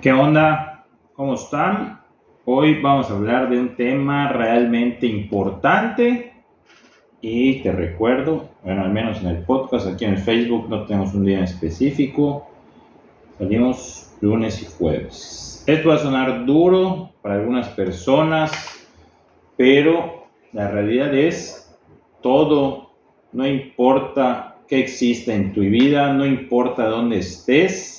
¿Qué onda? ¿Cómo están? Hoy vamos a hablar de un tema realmente importante y te recuerdo, bueno, al menos en el podcast, aquí en el Facebook no tenemos un día en específico, salimos lunes y jueves. Esto va a sonar duro para algunas personas, pero la realidad es todo, no importa qué exista en tu vida, no importa dónde estés,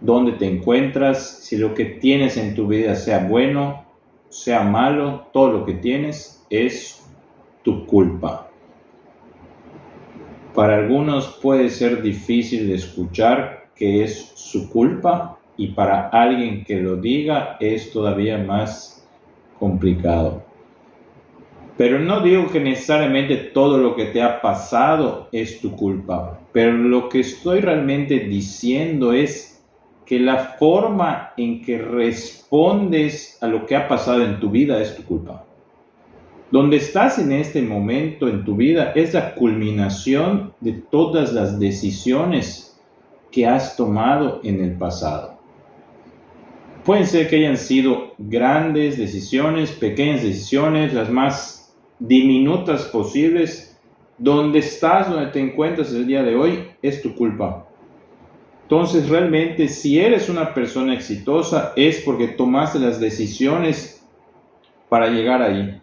dónde te encuentras, si lo que tienes en tu vida sea bueno, sea malo, todo lo que tienes es tu culpa. Para algunos puede ser difícil de escuchar que es su culpa y para alguien que lo diga es todavía más complicado. Pero no digo que necesariamente todo lo que te ha pasado es tu culpa, pero lo que estoy realmente diciendo es que la forma en que respondes a lo que ha pasado en tu vida es tu culpa. Donde estás en este momento en tu vida es la culminación de todas las decisiones que has tomado en el pasado. Pueden ser que hayan sido grandes decisiones, pequeñas decisiones, las más diminutas posibles. Donde estás, donde te encuentras el día de hoy, es tu culpa. Entonces, realmente, si eres una persona exitosa, es porque tomaste las decisiones para llegar ahí.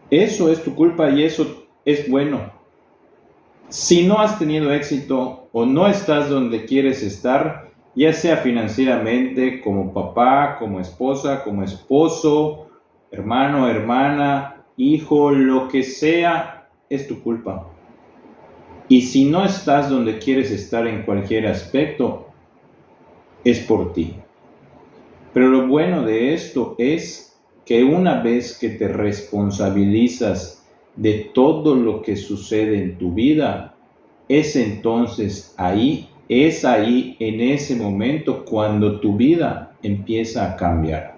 Eso es tu culpa y eso es bueno. Si no has tenido éxito o no estás donde quieres estar, ya sea financieramente, como papá, como esposa, como esposo, hermano, hermana, hijo, lo que sea, es tu culpa. Y si no estás donde quieres estar en cualquier aspecto, es por ti. Pero lo bueno de esto es que una vez que te responsabilizas de todo lo que sucede en tu vida, es entonces ahí, en ese momento cuando tu vida empieza a cambiar.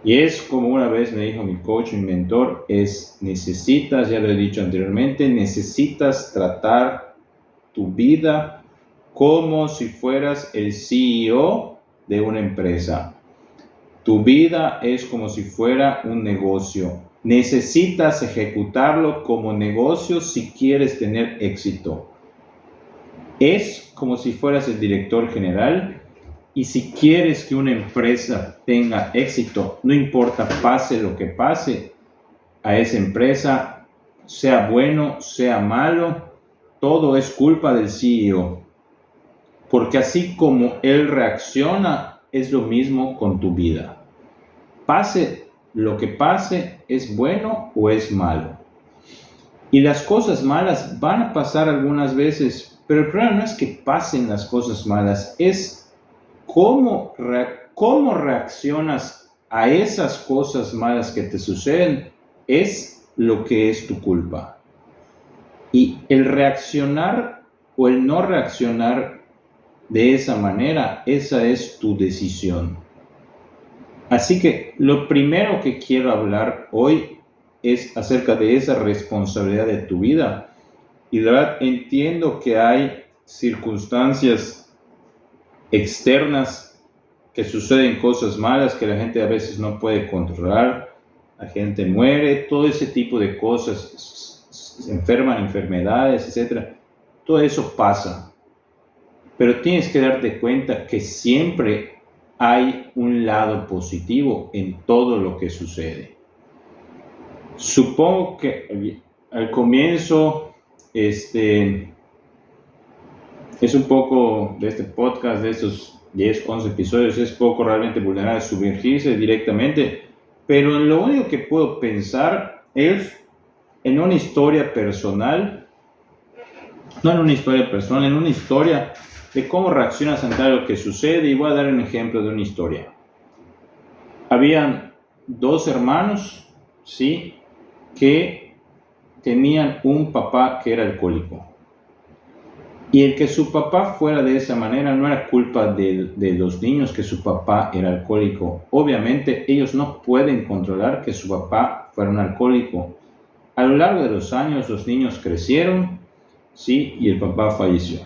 Y es como una vez me dijo mi coach, mi mentor, necesitas, ya lo he dicho anteriormente, necesitas tratar tu vida como si fueras el CEO de una empresa. Tu vida es como si fuera un negocio. Necesitas ejecutarlo como negocio si quieres tener éxito. Es como si fueras el director general y si quieres que una empresa tenga éxito, no importa pase lo que pase a esa empresa, sea bueno, sea malo, todo es culpa del CEO. Porque así como él reacciona, es lo mismo con tu vida. Pase lo que pase, ¿es bueno o es malo? Y las cosas malas van a pasar algunas veces, pero el problema no es que pasen las cosas malas, es cómo reaccionas a esas cosas malas que te suceden, es lo que es tu culpa. Y el reaccionar o el no reaccionar de esa manera, esa es tu decisión. Así que lo primero que quiero hablar hoy es acerca de esa responsabilidad de tu vida. Y de verdad entiendo que hay circunstancias externas que suceden, cosas malas que la gente a veces no puede controlar, la gente muere, todo ese tipo de cosas, se enferman, enfermedades, etc. Todo eso pasa. Pero tienes que darte cuenta que siempre hay un lado positivo en todo lo que sucede. Supongo que al comienzo, es un poco de este podcast, de estos 10, 11 episodios, es poco realmente vulnerable sumergirse directamente, pero lo único que puedo pensar es en una historia personal, no en una historia personal, en una historia de cómo reaccionas ante lo que sucede, y voy a dar un ejemplo de una historia. Habían dos hermanos, ¿sí?, que tenían un papá que era alcohólico. Y el que su papá fuera de esa manera no era culpa de los niños que su papá era alcohólico. Obviamente ellos no pueden controlar que su papá fuera un alcohólico. A lo largo de los años los niños crecieron, ¿sí?, y el papá falleció,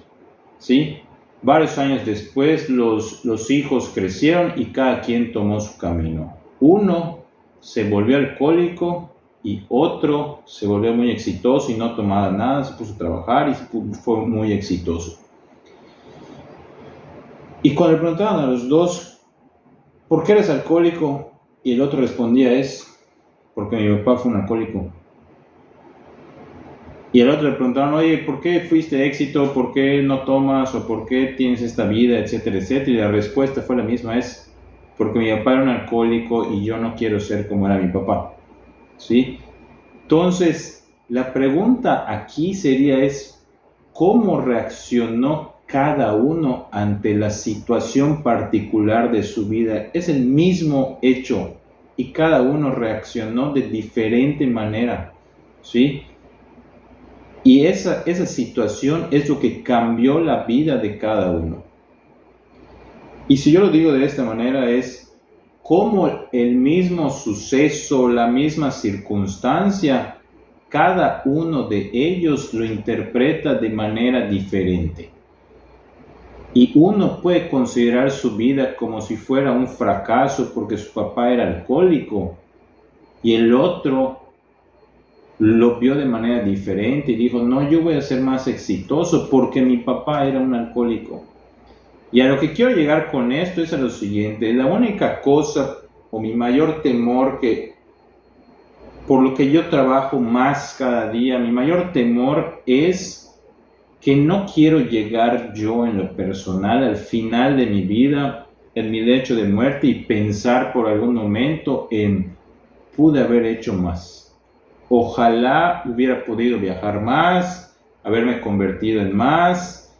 ¿sí? Varios años después, los hijos crecieron y cada quien tomó su camino. Uno se volvió alcohólico y otro se volvió muy exitoso y no tomaba nada, se puso a trabajar y fue muy exitoso. Y cuando le preguntaban a los dos, ¿por qué eres alcohólico? Y el otro respondía, es porque mi papá fue un alcohólico. Y el otro le preguntaron, oye, ¿por qué fuiste éxito? ¿Por qué no tomas? ¿O por qué tienes esta vida? Etcétera, etcétera. Y la respuesta fue la misma, es porque mi papá era un alcohólico y yo no quiero ser como era mi papá. ¿Sí? Entonces, la pregunta aquí sería es, ¿cómo reaccionó cada uno ante la situación particular de su vida? Es el mismo hecho y cada uno reaccionó de diferente manera, ¿sí? Y esa situación es lo que cambió la vida de cada uno. Y si yo lo digo de esta manera es cómo el mismo suceso, la misma circunstancia, cada uno de ellos lo interpreta de manera diferente. Y uno puede considerar su vida como si fuera un fracaso porque su papá era alcohólico y el otro lo vio de manera diferente y dijo, no, yo voy a ser más exitoso porque mi papá era un alcohólico. Y a lo que quiero llegar con esto es a lo siguiente, la única cosa o mi mayor temor por lo que yo trabajo más cada día, mi mayor temor es que no quiero llegar yo en lo personal al final de mi vida, en mi lecho de muerte y pensar por algún momento en pude haber hecho más. Ojalá hubiera podido viajar más, haberme convertido en más,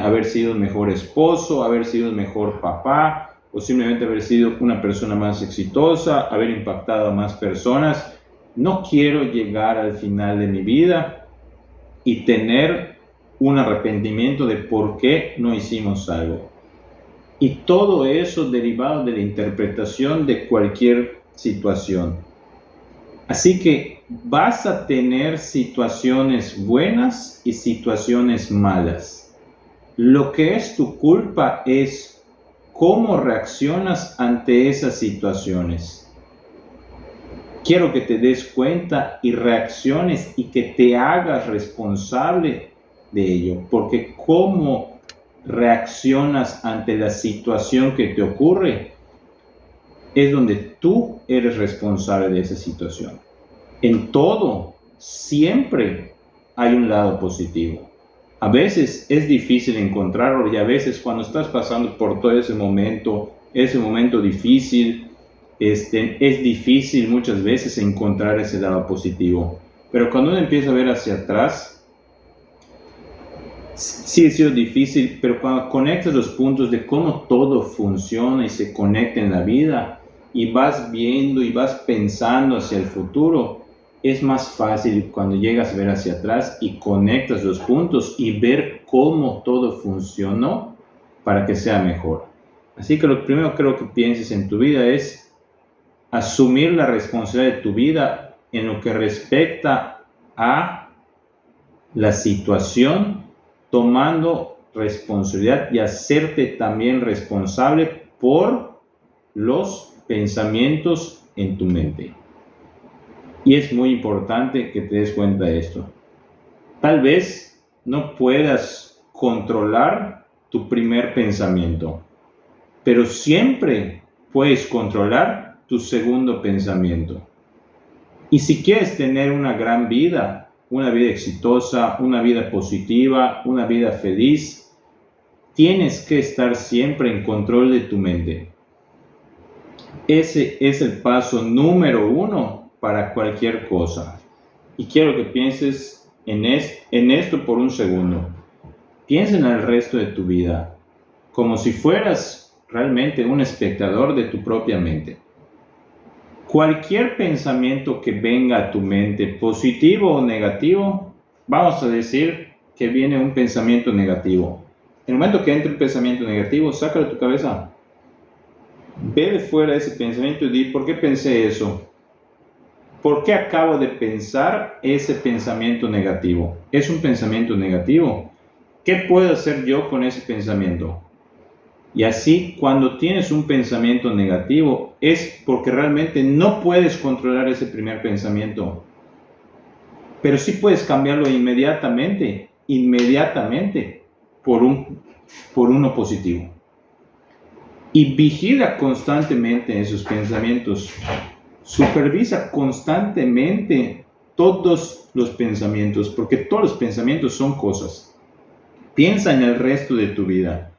haber sido un mejor esposo, haber sido un mejor papá, o simplemente haber sido una persona más exitosa, haber impactado a más personas. No quiero llegar al final de mi vida y tener un arrepentimiento de por qué no hicimos algo. Y todo eso derivado de la interpretación de cualquier situación. Así que vas a tener situaciones buenas y situaciones malas. Lo que es tu culpa es cómo reaccionas ante esas situaciones. Quiero que te des cuenta y reacciones y que te hagas responsable de ello, porque cómo reaccionas ante la situación que te ocurre es donde tú eres responsable de esa situación. En todo, siempre hay un lado positivo. A veces es difícil encontrarlo y a veces cuando estás pasando por todo ese momento difícil, es difícil muchas veces encontrar ese lado positivo. Pero cuando uno empieza a ver hacia atrás, sí ha sido difícil, pero cuando conectas los puntos de cómo todo funciona y se conecta en la vida, y vas viendo y vas pensando hacia el futuro, es más fácil cuando llegas a ver hacia atrás y conectas los puntos y ver cómo todo funcionó para que sea mejor. Así que lo primero creo que pienses en tu vida es asumir la responsabilidad de tu vida en lo que respecta a la situación, tomando responsabilidad y hacerte también responsable por los pensamientos en tu mente. Y es muy importante que te des cuenta de esto. Tal vez no puedas controlar tu primer pensamiento, pero siempre puedes controlar tu segundo pensamiento. Y si quieres tener una gran vida, una vida exitosa, una vida positiva, una vida feliz, tienes que estar siempre en control de tu mente. Ese es el paso número 1 para cualquier cosa. Y quiero que pienses en esto por un segundo. Piensa en el resto de tu vida, como si fueras realmente un espectador de tu propia mente. Cualquier pensamiento que venga a tu mente, positivo o negativo, vamos a decir que viene un pensamiento negativo. En el momento que entre un pensamiento negativo, sácalo de tu cabeza. Ve de fuera ese pensamiento y di, ¿por qué pensé eso? ¿Por qué acabo de pensar ese pensamiento negativo? ¿Es un pensamiento negativo? ¿Qué puedo hacer yo con ese pensamiento? Y así, cuando tienes un pensamiento negativo, es porque realmente no puedes controlar ese primer pensamiento. Pero sí puedes cambiarlo inmediatamente, por uno positivo. Y vigila constantemente esos pensamientos. Supervisa constantemente todos los pensamientos, porque todos los pensamientos son cosas. Piensa en el resto de tu vida.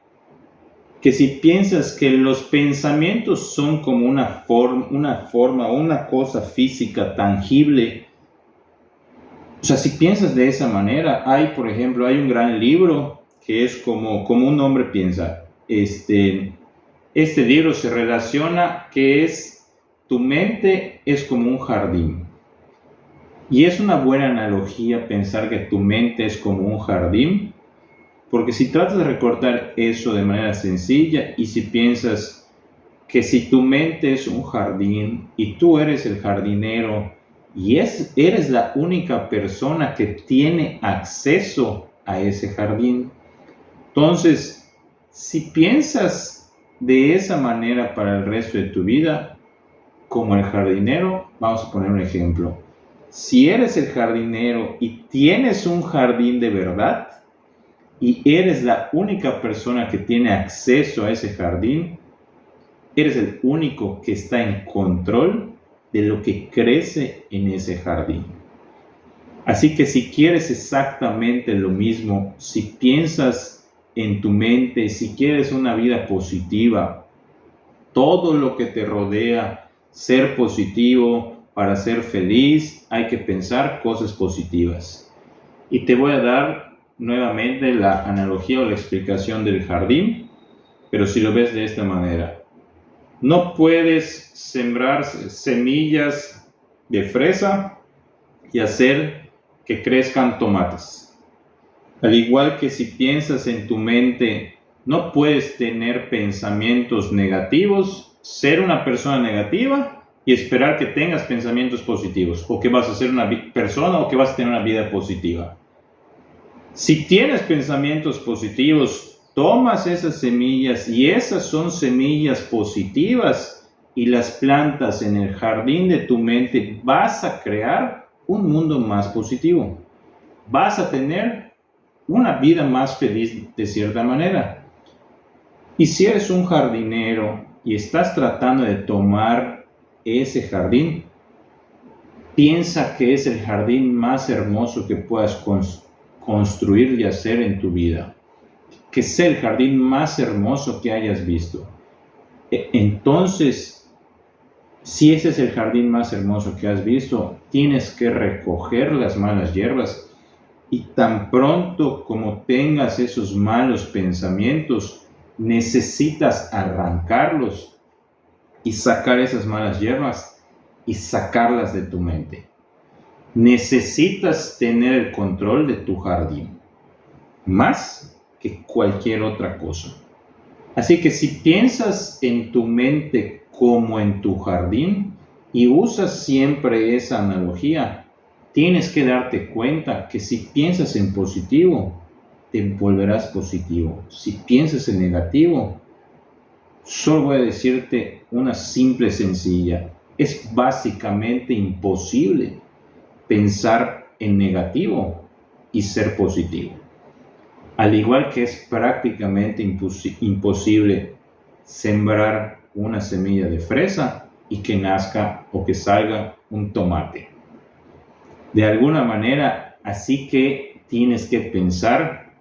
Que si piensas que los pensamientos son como una forma, una cosa física tangible, o sea, si piensas de esa manera, por ejemplo, hay un gran libro que es como un hombre piensa. Este libro se relaciona que tu mente es como un jardín. Y es una buena analogía pensar que tu mente es como un jardín, porque si tratas de recordar eso de manera sencilla y si piensas que si tu mente es un jardín y tú eres el jardinero y eres la única persona que tiene acceso a ese jardín, entonces, si piensas de esa manera para el resto de tu vida, como el jardinero, vamos a poner un ejemplo. Si eres el jardinero y tienes un jardín de verdad y eres la única persona que tiene acceso a ese jardín, eres el único que está en control de lo que crece en ese jardín. Así que si quieres exactamente lo mismo, si piensas en tu mente, si quieres una vida positiva, todo lo que te rodea, ser positivo, para ser feliz, hay que pensar cosas positivas. Y te voy a dar nuevamente la analogía o la explicación del jardín, pero si lo ves de esta manera. No puedes sembrar semillas de fresa y hacer que crezcan tomates. Al igual que si piensas en tu mente, no puedes tener pensamientos negativos, ser una persona negativa y esperar que tengas pensamientos positivos, o que vas a ser una persona o que vas a tener una vida positiva. Si tienes pensamientos positivos, tomas esas semillas y esas son semillas positivas y las plantas en el jardín de tu mente, vas a crear un mundo más positivo. Vas a tener una vida más feliz de cierta manera. Y si eres un jardinero y estás tratando de tomar ese jardín, piensa que es el jardín más hermoso que puedas construir y hacer en tu vida. Que sea el jardín más hermoso que hayas visto. Entonces, si ese es el jardín más hermoso que has visto, tienes que recoger las malas hierbas. Y tan pronto como tengas esos malos pensamientos, necesitas arrancarlos y sacar esas malas hierbas y sacarlas de tu mente. Necesitas tener el control de tu jardín, más que cualquier otra cosa. Así que si piensas en tu mente como en tu jardín y usas siempre esa analogía, tienes que darte cuenta que si piensas en positivo, te volverás positivo. Si piensas en negativo, solo voy a decirte una simple, sencilla. Es básicamente imposible pensar en negativo y ser positivo. Al igual que es prácticamente imposible sembrar una semilla de fresa y que nazca o que salga un tomate. De alguna manera, así que tienes que pensar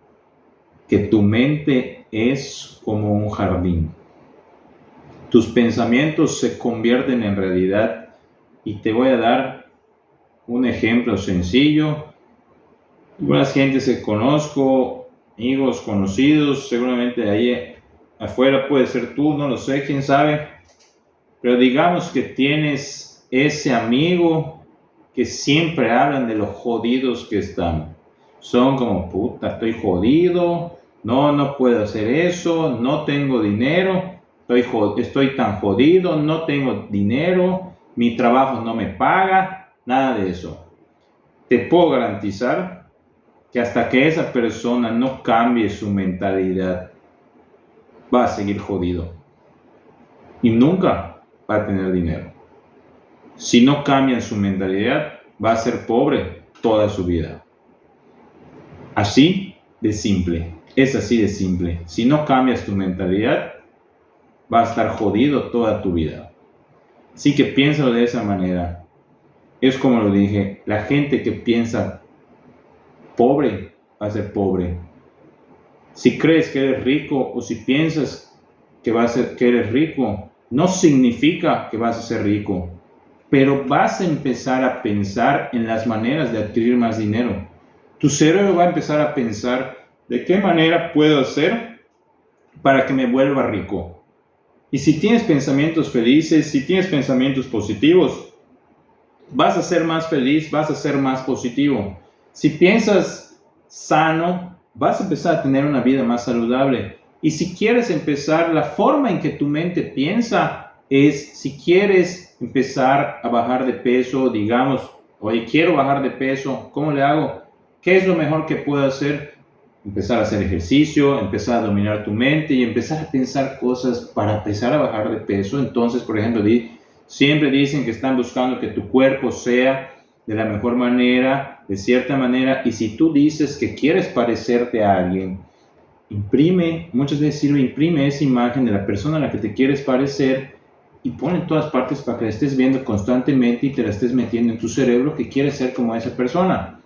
que tu mente es como un jardín. Tus pensamientos se convierten en realidad y te voy a dar un ejemplo sencillo. Algunas gentes que conozco, amigos, conocidos, seguramente ahí afuera puede ser tú, no lo sé, quién sabe. Pero digamos que tienes ese amigo que siempre hablan de lo jodidos que están. Son como, puta, estoy jodido, no puedo hacer eso, no tengo dinero, estoy tan jodido, no tengo dinero, mi trabajo no me paga, nada de eso. Te puedo garantizar que hasta que esa persona no cambie su mentalidad, va a seguir jodido y nunca va a tener dinero. Si no cambian su mentalidad, va a ser pobre toda su vida. Así de simple, es así de simple. Si no cambias tu mentalidad, vas a estar jodido toda tu vida. Así que piénsalo de esa manera. Es como lo dije, la gente que piensa pobre va a ser pobre. Si crees que eres rico o si piensas que eres rico, no significa que vas a ser rico, pero vas a empezar a pensar en las maneras de adquirir más dinero. Tu cerebro va a empezar a pensar de qué manera puedo hacer para que me vuelva rico. Y si tienes pensamientos felices, si tienes pensamientos positivos, vas a ser más feliz, vas a ser más positivo. Si piensas sano, vas a empezar a tener una vida más saludable. Y si quieres empezar, la forma en que tu mente piensa es, si quieres empezar a bajar de peso, digamos, oye, quiero bajar de peso, ¿cómo le hago? ¿Qué es lo mejor que puedo hacer? Empezar a hacer ejercicio, empezar a dominar tu mente y empezar a pensar cosas para empezar a bajar de peso. Entonces, por ejemplo, siempre dicen que están buscando que tu cuerpo sea de la mejor manera, de cierta manera, y si tú dices que quieres parecerte a alguien, muchas veces imprime esa imagen de la persona a la que te quieres parecer y pon en todas partes para que la estés viendo constantemente y te la estés metiendo en tu cerebro que quieres ser como esa persona.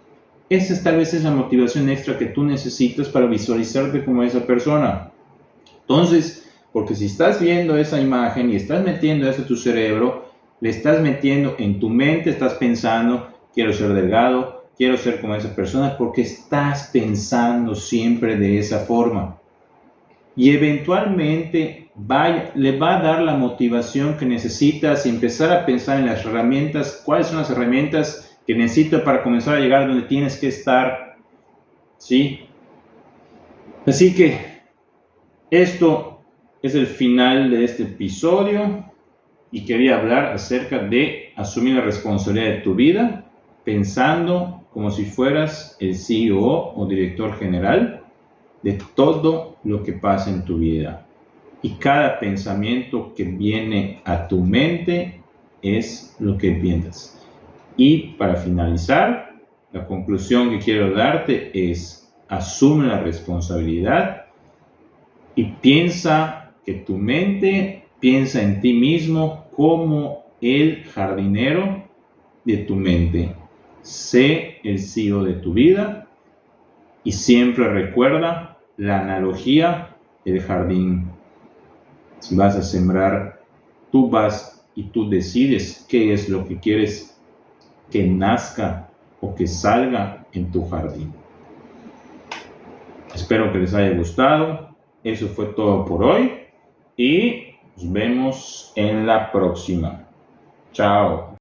Esa tal vez es la motivación extra que tú necesitas para visualizarte como esa persona. Entonces, porque si estás viendo esa imagen y estás metiendo eso en tu cerebro, le estás metiendo en tu mente, estás pensando, quiero ser delgado, quiero ser como esa persona, porque estás pensando siempre de esa forma. Y eventualmente le va a dar la motivación que necesitas y empezar a pensar en las herramientas, cuáles son las herramientas que necesito para comenzar a llegar donde tienes que estar, ¿sí? Así que esto es el final de este episodio y quería hablar acerca de asumir la responsabilidad de tu vida, pensando como si fueras el CEO o director general de todo lo que pasa en tu vida. Y cada pensamiento que viene a tu mente es lo que piensas. Y para finalizar, la conclusión que quiero darte es: asume la responsabilidad y piensa que tu mente piensa en ti mismo como el jardinero de tu mente. Sé el CEO de tu vida y siempre recuerda la analogía del jardín. Si vas a sembrar, tú vas y tú decides qué es lo que quieres que nazca o que salga en tu jardín. Espero que les haya gustado. Eso fue todo por hoy y nos vemos en la próxima. Chao.